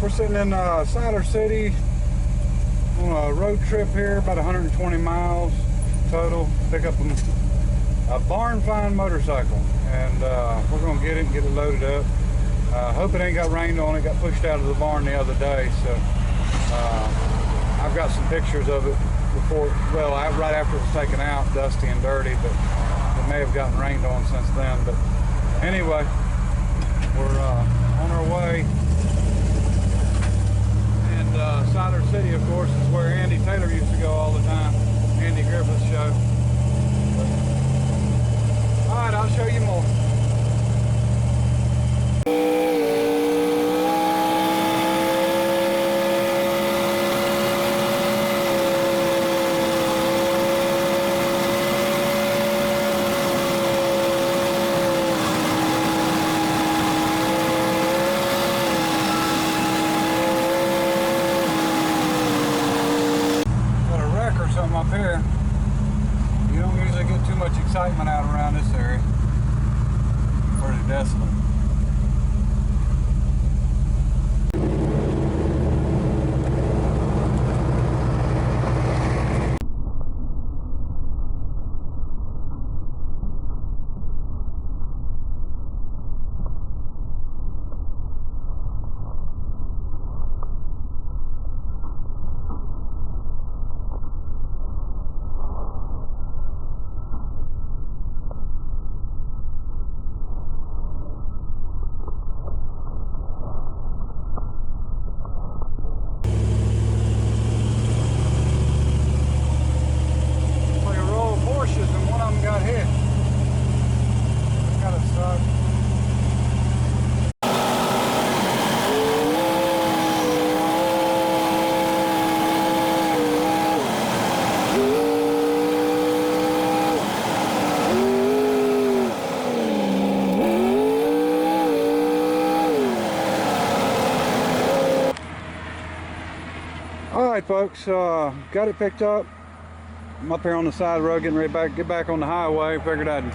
We're sitting in Siler City on a road trip here, about 120 miles total. Pick up a barn find motorcycle, and we're gonna get it and get it loaded up. Hope it ain't got rained on. It got pushed out of the barn the other day, so I've got some pictures of it before, well, right after it was taken out, dusty and dirty, but it may have gotten rained on since then. But anyway, we're on our way. And Siler City, of course, is where Andy Taylor used to go all the time. Andy Griffith's show. All right, I'll show you more. Up here, you don't usually get too much excitement out around this area. Pretty desolate. Alright folks, got it picked up. I'm up here on the side of the road getting ready to get back on the highway. Figured I'd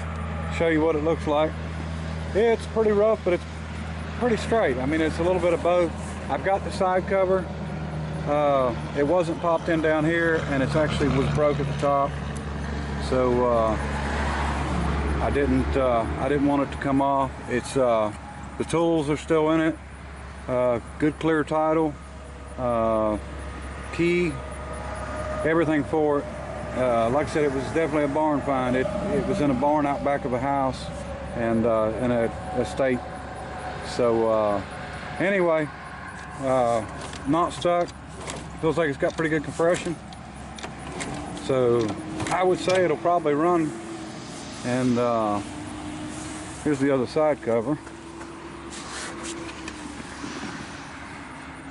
show you what it looks like. It's pretty rough, but it's pretty straight. I mean, it's a little bit of both. I've got the side cover. It wasn't popped in down here, and it actually was broke at the top. So I didn't want it to come off. It's the tools are still in it. Good clear title. Key, everything for it. Like I said, it was definitely a barn find. It was in a barn out back of a house and in an estate. So anyway, not stuck. Feels like it's got pretty good compression. So I would say it'll probably run. And here's the other side cover.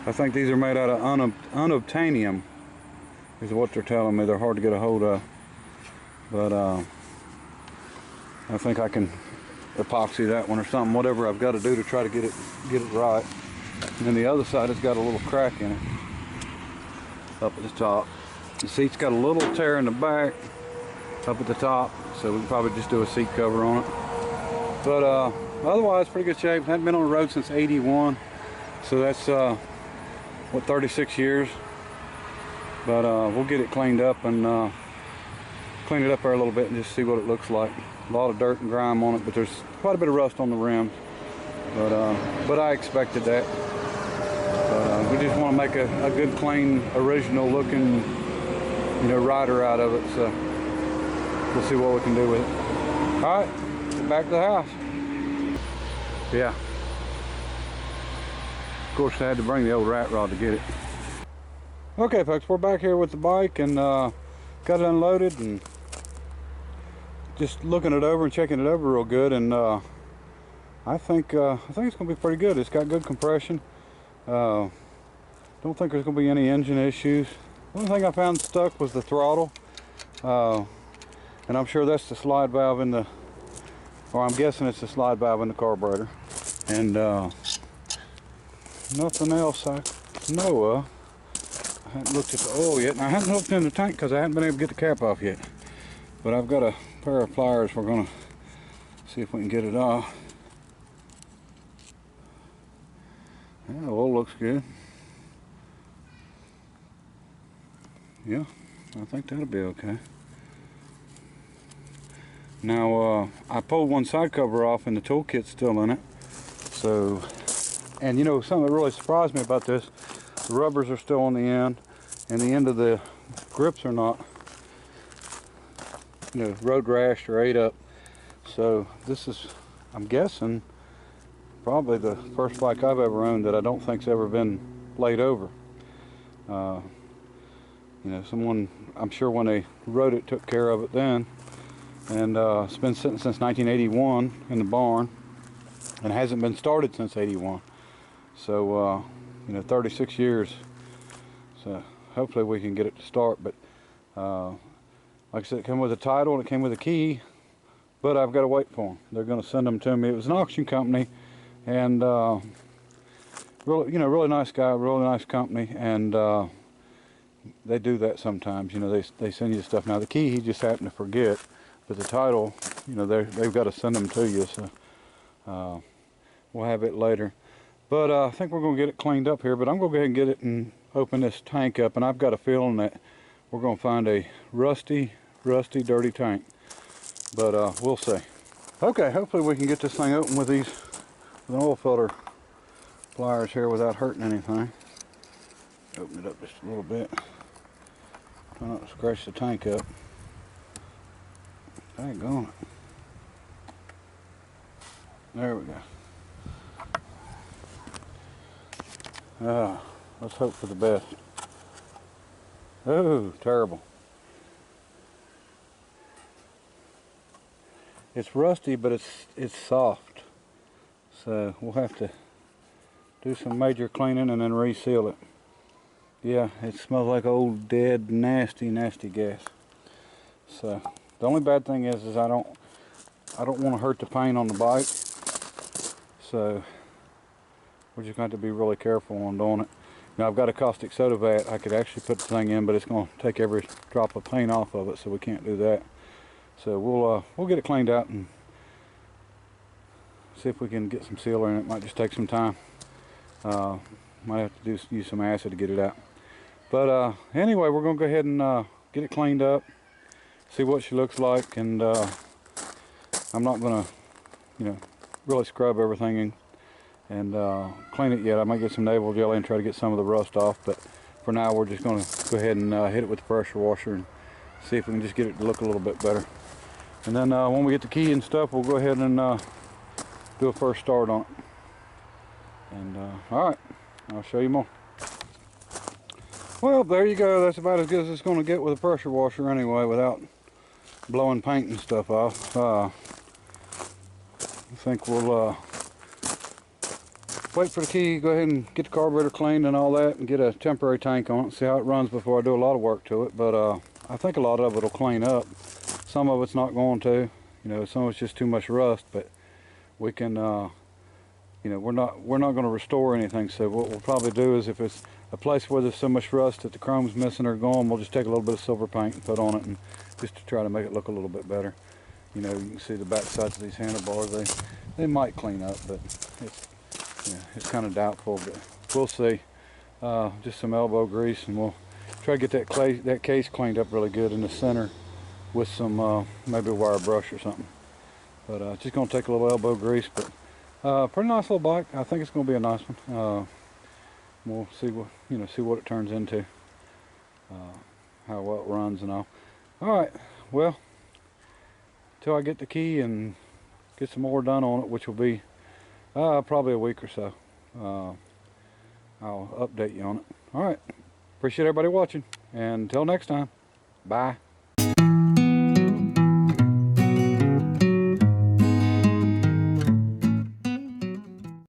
I think these are made out of unobtainium, is what they're telling me. They're hard to get a hold of, but I think I can epoxy that one or something, whatever I've got to do to try to get it right. And then the other side has got a little crack in it up at the top. The seat's got a little tear in the back up at the top, so we can probably just do a seat cover on it. But otherwise, pretty good shape. Hadn't been on the road since '81, so that's what, 36 years. But we'll get it cleaned up and clean it up there a little bit and just see what it looks like. A lot of dirt and grime on it, but there's quite a bit of rust on the rims. But I expected that. But we just want to make a good, clean, original looking, rider out of it. So we'll see what we can do with it. All right, get back to the house. Yeah. Of course, I had to bring the old rat rod to get it. Okay, folks, we're back here with the bike and got it unloaded and just looking it over and checking it over real good. And I think it's gonna be pretty good. It's got good compression. Don't think there's gonna be any engine issues. The only thing I found stuck was the throttle, and I'm sure that's the slide valve in the, or I'm guessing it's the slide valve in the carburetor. And nothing else I know of. I haven't looked at the oil yet, and I haven't looked in the tank because I haven't been able to get the cap off yet. But I've got a pair of pliers. We're gonna see if we can get it off. Yeah, the oil looks good. Yeah, I think that'll be okay. Now, I pulled one side cover off and the toolkit's still in it. So, and you know, something that really surprised me about this, the rubbers are still on the end, and the end of the grips are not, you know, road rashed or ate up. So this is, I'm guessing, probably the first bike I've ever owned that I don't think's ever been laid over. You know, someone, I'm sure when they wrote it, took care of it then. And it's been sitting since 1981 in the barn, and hasn't been started since 81. So, you know, 36 years. So hopefully we can get it to start. But like I said, it came with a title and it came with a key, but I've got to wait for them. They're going to send them to me. It was an auction company, and really, you know, really nice guy, really nice company, and they do that sometimes. You know, they send you stuff. Now the key he just happened to forget. But the title, you know, they've got to send them to you, so we'll have it later. But I think we're going to get it cleaned up here, but I'm going to go ahead and get it and open this tank up, and I've got a feeling that we're going to find a rusty, dirty tank. But we'll see. Okay, hopefully we can get this thing open with these, with an oil filter pliers here without hurting anything. Open it up just a little bit. Try not to scratch the tank up. Daggone it. There we go. Let's hope for the best. Oh, terrible. It's rusty, but it's soft. So we'll have to do some major cleaning and then reseal it. Yeah, it smells like old, dead, nasty gas. So the only bad thing is I don't want to hurt the paint on the bike, so we're just going to have to be really careful on doing it. Now I've got a caustic soda vat I could actually put the thing in, but it's going to take every drop of paint off of it, so we can't do that. So we'll get it cleaned out and see if we can get some sealer in it. Might just take some time. Might have to use some acid to get it out. But anyway, we're going to go ahead and get it cleaned up, see what she looks like, and I'm not going to, you know, really scrub everything and clean it yet. I might get some navel jelly and try to get some of the rust off, but for now we're just going to go ahead and hit it with the pressure washer and see if we can just get it to look a little bit better. And then when we get the key and stuff, we'll go ahead and do a first start on it. And alright, I'll show you more. Well, there you go. That's about as good as it's going to get with a pressure washer anyway, without blowing paint and stuff off. I think we'll wait for the key, go ahead and get the carburetor cleaned and all that, and get a temporary tank on it, see how it runs before I do a lot of work to it. But I think a lot of it will clean up. Some of it's not going to, you know, some of it's just too much rust, but we can, you know, we're not going to restore anything. So what we'll probably do is, if it's a place where there's so much rust that the chrome's missing or gone, we'll just take a little bit of silver paint and put on it, and just to try to make it look a little bit better. You know, you can see the back sides of these handlebars, they might clean up, but it's kind of doubtful, but we'll see. Just some elbow grease, and we'll try to get that case cleaned up really good in the center with some maybe a wire brush or something. But just going to take a little elbow grease. But pretty nice little bike. I think it's going to be a nice one. We'll see what it turns into, how well it runs and all. All right, well, till I get the key and get some more done on it, which will be probably a week or so, I'll update you on it. All right, appreciate everybody watching, and until next time, bye.